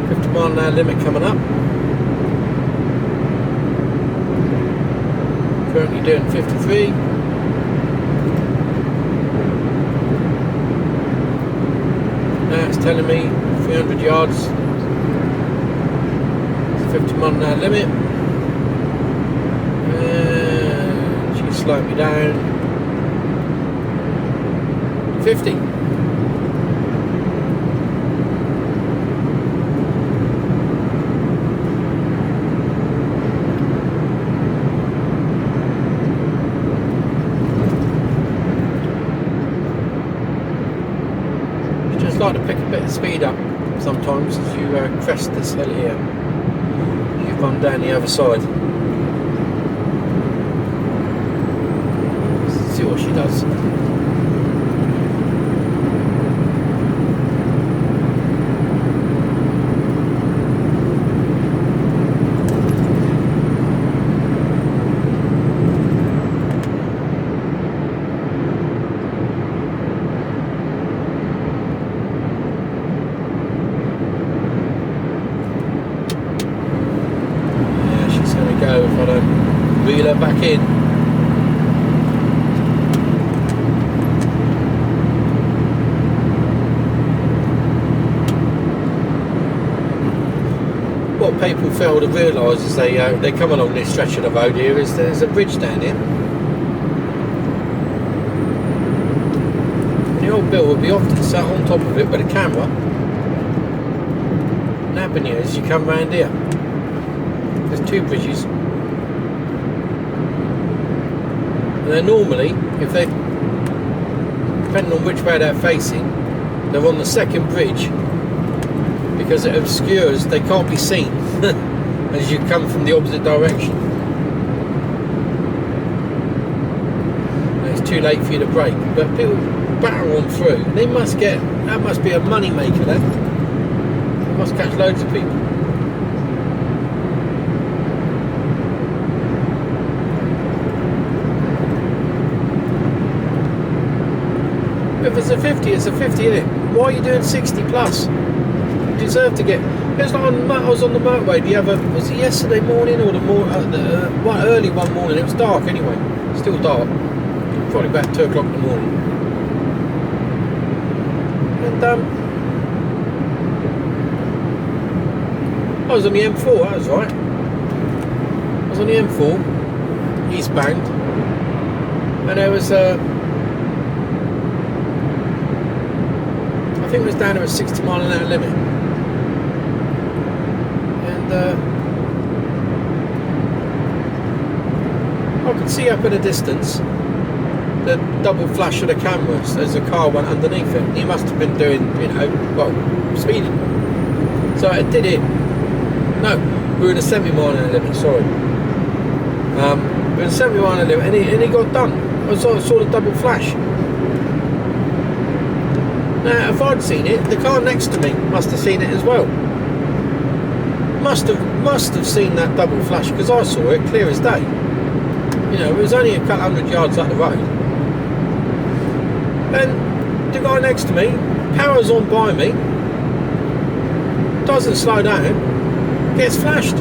A: 50 mile an hour limit coming up. Currently doing 53. Now it's telling me 300 yards. 50 mile an hour limit. Slow me down. 50. You just like to pick a bit of speed up sometimes as you crest this hill here. You've gone down the other side. See what she does. Yeah, she's going to go if I don't reel her back in. What people fail to realise as they come along this stretch of the road here is there's a bridge down here. And the old Bill would be often sat on top of it with a camera, nabbing you as you come round here. There's two bridges, and they're normally, if they, depending on which way they're facing, they're on the second bridge. Because it obscures, they can't be seen as you come from the opposite direction. And it's too late for you to brake, but people batter on through. They must get, that must be a money maker then. They must catch loads of people. If it's a 50, it's a 50, isn't it? Why are you doing 60 plus? Deserve to get. It was like I was on the motorway was it yesterday morning or early one morning? It was dark anyway, still dark, probably about 2 o'clock in the morning. And I was on the M4, that was right. I was on the M4, eastbound, and there was I think it was down to a 60 mile an hour limit. I could see up in the distance the double flash of the cameras as a car went underneath it. He must have been doing, speeding. So it did it. No, we were in a 70 mile an hour limit, sorry. and 71 a little, and he got done. I saw the double flash. Now, if I'd seen it, the car next to me must have seen it as well. Must have seen that double flash, because I saw it clear as day. You know, it was only a couple hundred yards up the road. And the guy next to me powers on by me, doesn't slow down, gets flashed.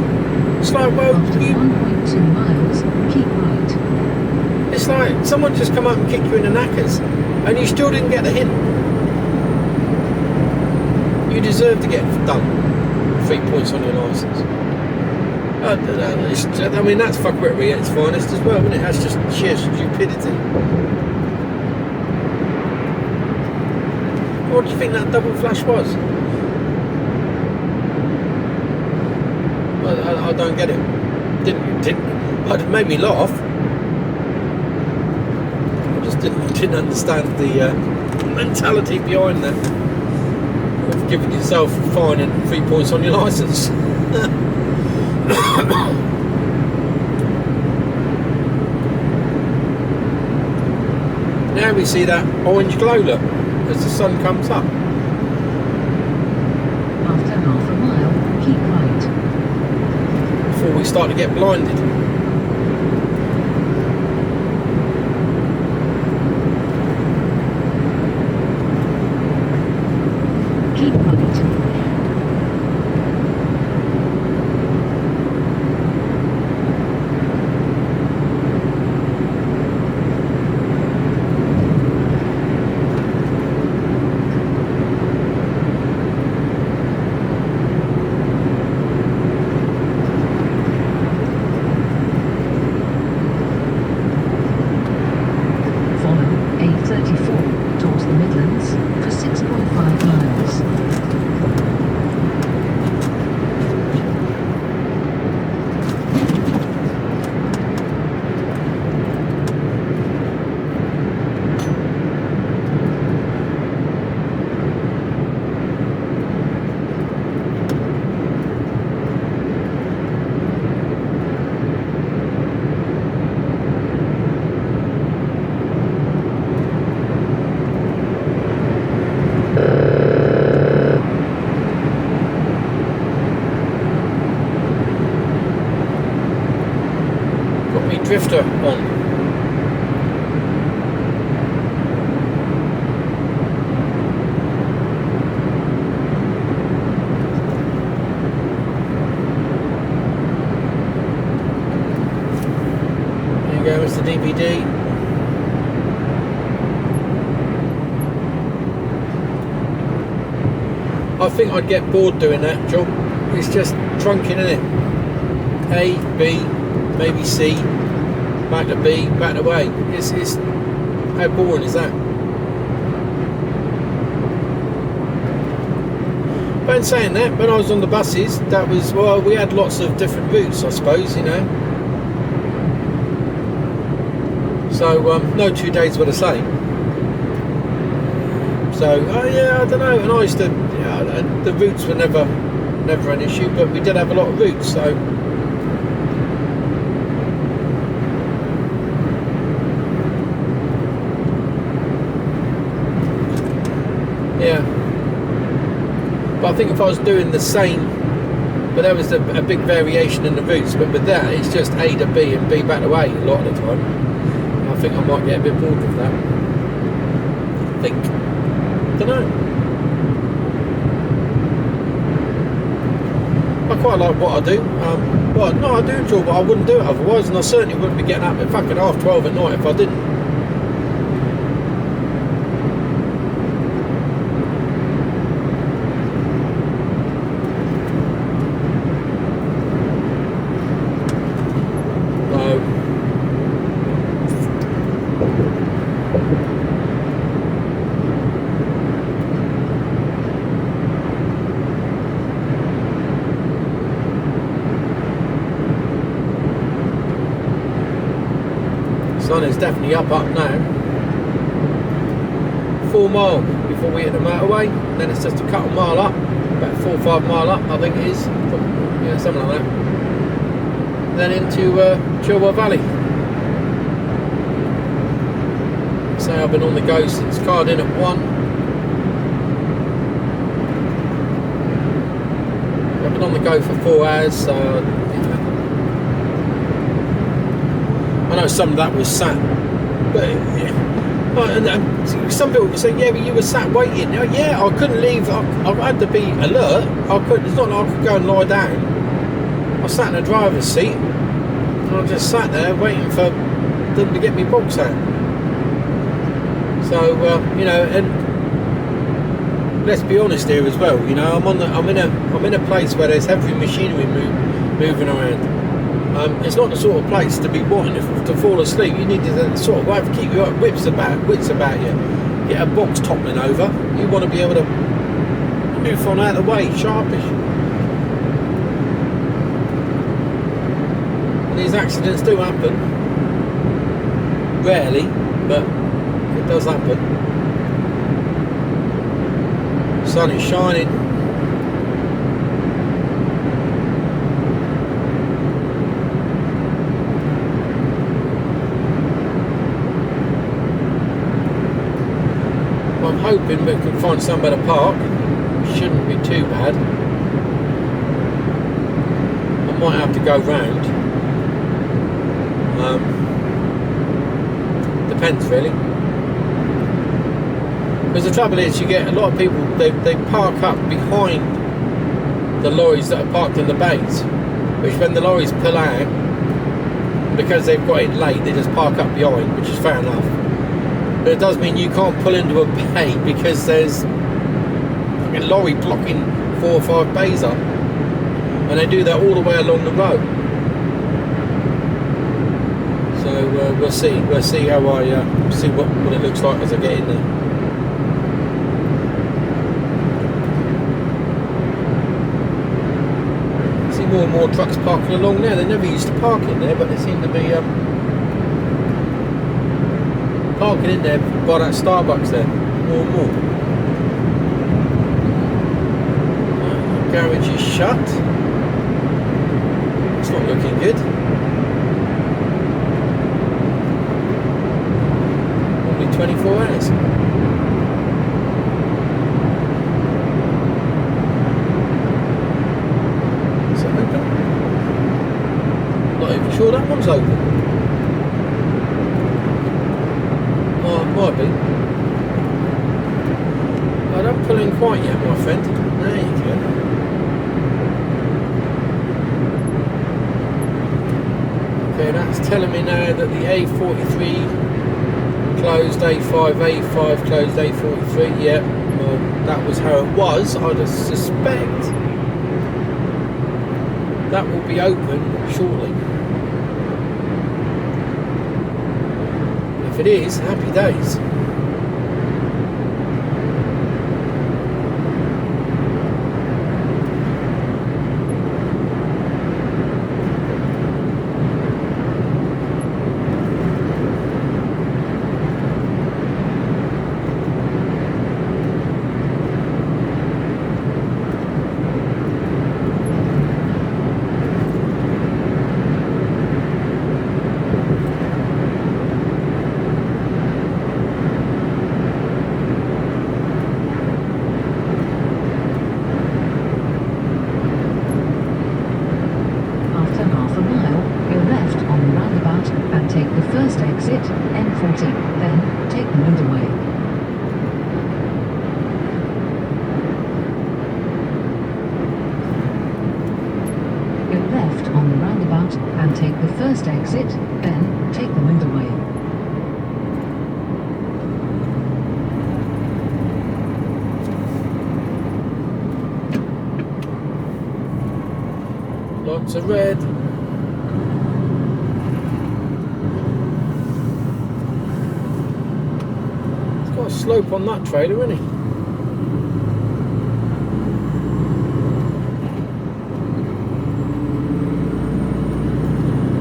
A: It's like, well,
B: After 1.2 miles, keep right.
A: it's like someone just come up and kicked you in the knackers, and you still didn't get the hint. You deserve to get done. 3 points on your licence. I mean, that's fuckwittery at its finest as well, isn't it? That's just sheer stupidity. What do you think that double flash was? Well, I don't get it. It made me laugh. I just didn't understand the mentality behind that. Of giving yourself a fine and 3 points on your licence. Now we see that orange glow, look, as the sun comes up.
B: After half a mile, keep right.
A: Before we start to get blinded.
B: Keep right.
A: Drifter on. There you go, it's the DVD. I think I'd get bored doing that job. It's just trunking, isn't it? A, B, maybe C. Back to B, back to A. It's how boring is that? But in saying that, when I was on the buses, that was, well, we had lots of different routes, I suppose, you know. So no 2 days were the same. So yeah, I don't know. And I used to, the routes were never an issue, but we did have a lot of routes, so. Yeah, but I think if I was doing the same, but there was a big variation in the routes, but with that it's just A to B and B back to A a lot of the time. I think I might get a bit bored with that. I don't know. I quite like what I do. Well, no, I do enjoy what I wouldn't do it otherwise, and I certainly wouldn't be getting up at fucking 12:30 at night if I didn't. Sun is definitely up now. 4 mile before we hit the motorway, and then it's just a couple mile up, about 4 or 5 mile up, I think it is, yeah, something like that. Then into Chilwell Valley. Say I've been on the go since card in at 1. I've been on the go for 4 hours, so you know. I know some of that was sat, but yeah. And some people say, yeah, but you were sat waiting. Yeah, I couldn't leave. I had to be alert. It's not like I could go and lie down. I sat in the driver's seat, and I just sat there waiting for them to get me box out. So you know, and let's be honest here as well. You know, I'm in a place where there's heavy machinery moving around. It's not the sort of place to be wanting to fall asleep. You need to sort of have to keep your wits about you. Get a box toppling over. You want to be able to move on out of the way, sharpish. And these accidents do happen. Rarely, but it does happen. The sun is shining. I'm hoping we can find somewhere to park. Shouldn't be too bad. I might have to go round. Depends really. Because the trouble is, you get a lot of people, they park up behind the lorries that are parked in the bays, which when the lorries pull out, because they've got in late, they just park up behind, which is fair enough. But it does mean you can't pull into a bay because there's a lorry blocking 4 or 5 bays up, and they do that all the way along the road. So we'll see how I see what it looks like as I get in there. See more and more trucks parking along there. They never used to park in there, but they seem to be parking in there by that Starbucks there, more and more. Garage is shut. It's not looking good. Only 24 hours. Is it open? Not even sure that one's open. Might be. I don't pull in quite yet, my friend. There you go. Okay, that's telling me now that the A43 closed, A5 closed, A43. Yeah, well, that was how it was. I just suspect that will be open shortly. If it is, happy days.
B: Exit, then take the motorway.
A: Lots of red. It's got a slope on that trailer, isn't he?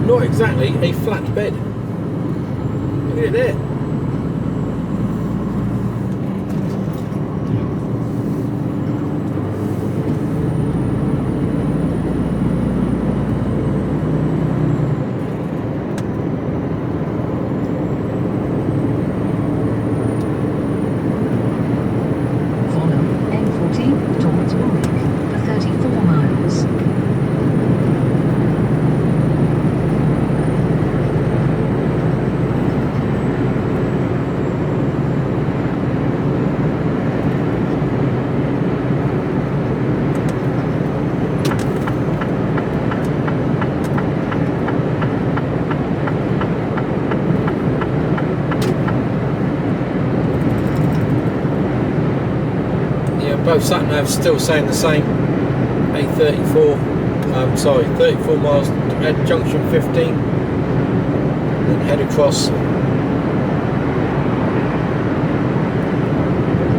A: Not exactly a flat bed. Look at it there. Both sat navs still saying the same. 834. Sorry, 34 miles at junction 15. Then head across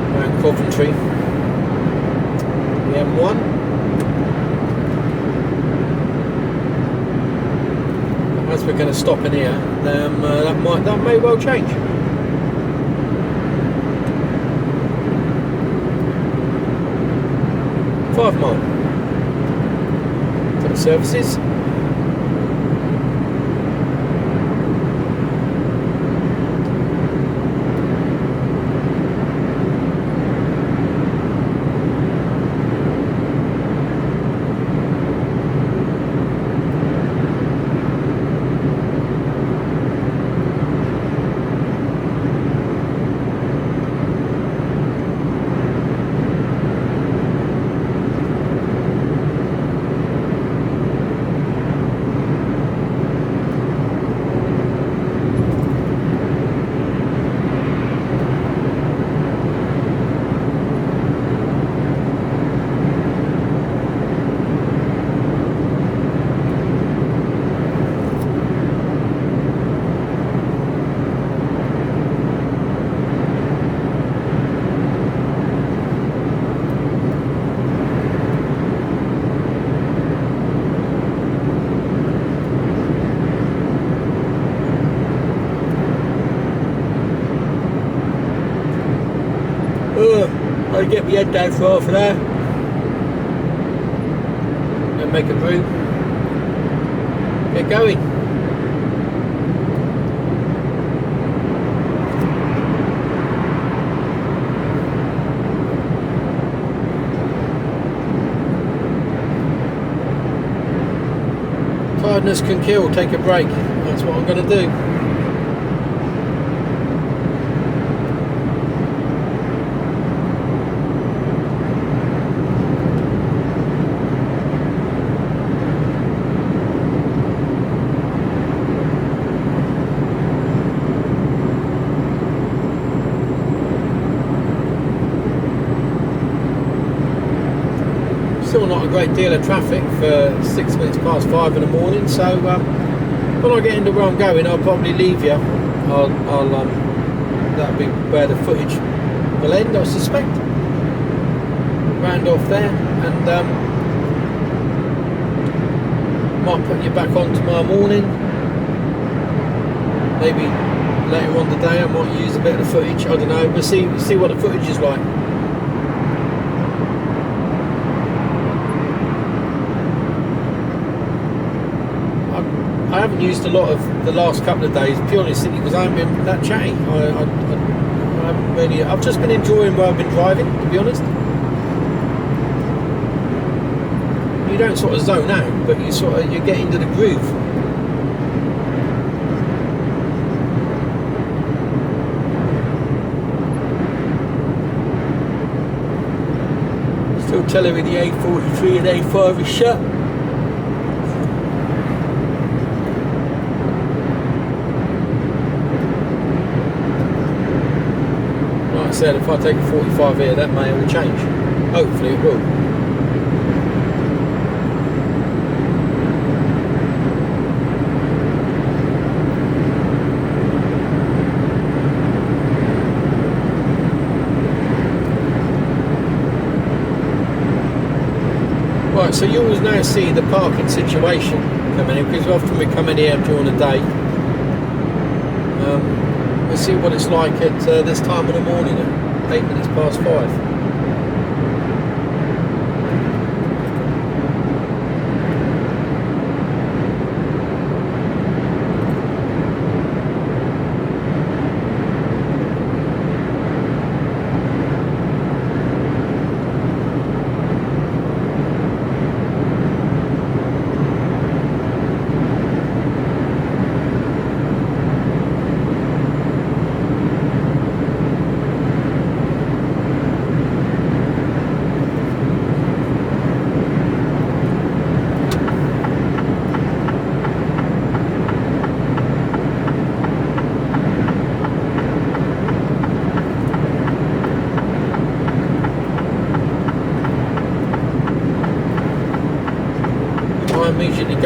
A: around Coventry. The M1. As we're going to stop in here, that may well change. £5 mile for the services. I'll get my head down for half an hour and make a brew. Get going. Tiredness can kill, take a break. That's what I'm going to do. Still not a great deal of traffic for 6 minutes past 5 in the morning, so when I get into where I'm going, I'll probably leave you. That'll be where the footage will end, I suspect. Round off there, and might put you back on tomorrow morning. Maybe later on today I might use a bit of the footage. I don't know. We'll see what the footage is like. I haven't used a lot of the last couple of days purely simply because I haven't been that chatty. I haven't really. I've just been enjoying where I've been driving, to be honest. You don't sort of zone out, but you get into the groove. Still telling me the A43 and A5 is shut. Said if I take a 45 here, that may all change. Hopefully it will. Right, so you always now see the parking situation coming in, because often we come in here during the day. We'll see what it's like at this time of the morning at 8 minutes past 5.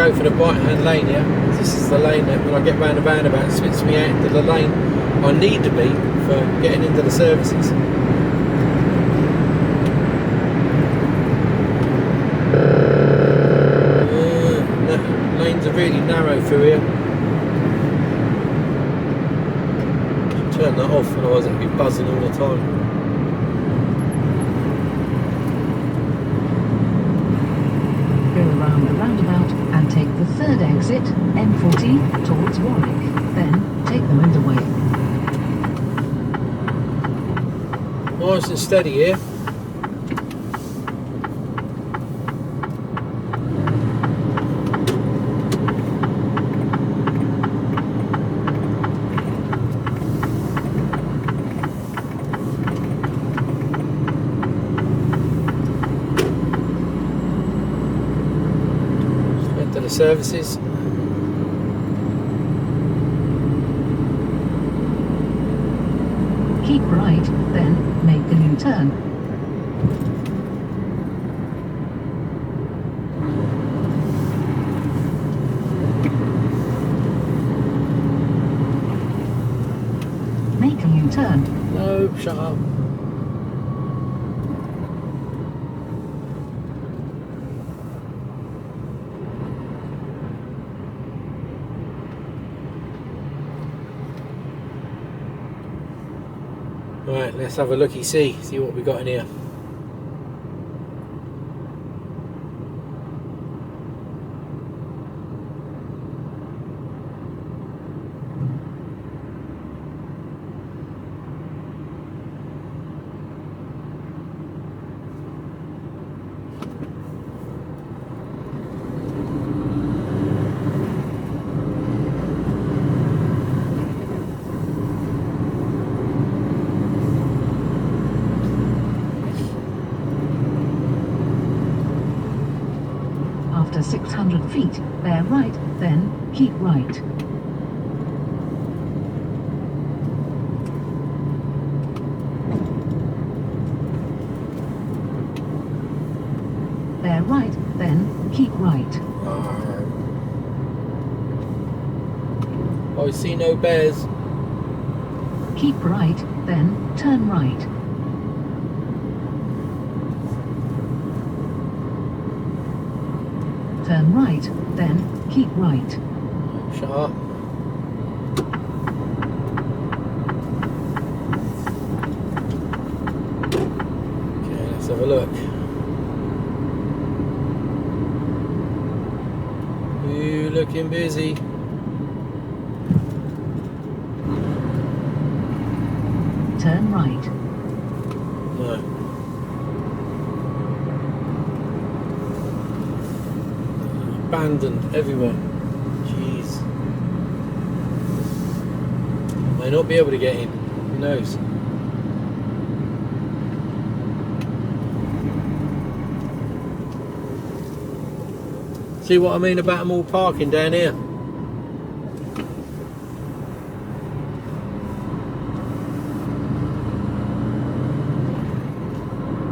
A: go for the right hand lane here. This is the lane that when I get round the roundabout, it spits me out into the lane I need to be for getting into the services. Lanes are really narrow through here. Turn that off, otherwise it'll be buzzing all the time.
B: Go around the roundabout and take the third exit, M40, towards Warwick. Then, take the motorway.
A: Nice and steady here. Services.
B: Keep right, then make a U-turn. Make a U-turn.
A: No, shut up. Right, let's have a looky, see what we got in here.
B: After 600 feet, bear right, then keep right. Bear right, then keep right.
A: I see no bears.
B: Keep right, then turn right. Turn right, then keep right.
A: Shut up. Okay, let's have a look. You looking busy?
B: Turn right.
A: No. Abandoned everywhere. Jeez. May not be able to get in. Who knows? See what I mean about them all parking down here?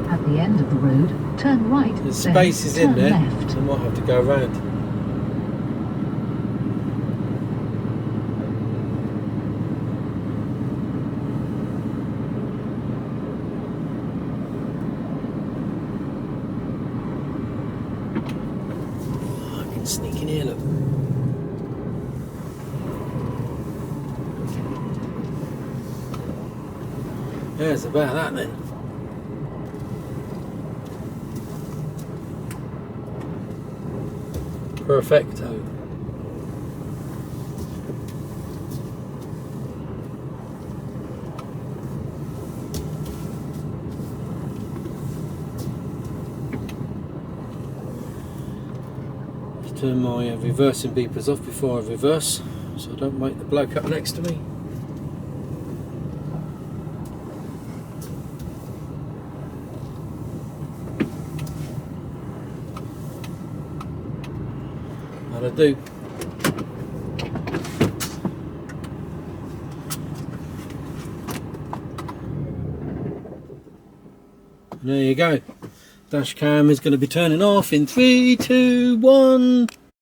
B: At the end of the road, turn right.
A: There's spaces in there.
B: Left.
A: I might have to go around. Oh, I can sneak in here, look. Yeah, it's about that then. Perfecto. Let's turn my reversing beepers off before I reverse, so I don't wake the bloke up next to me. And I do. There you go. Dash cam is going to be turning off in 3, 2, 1.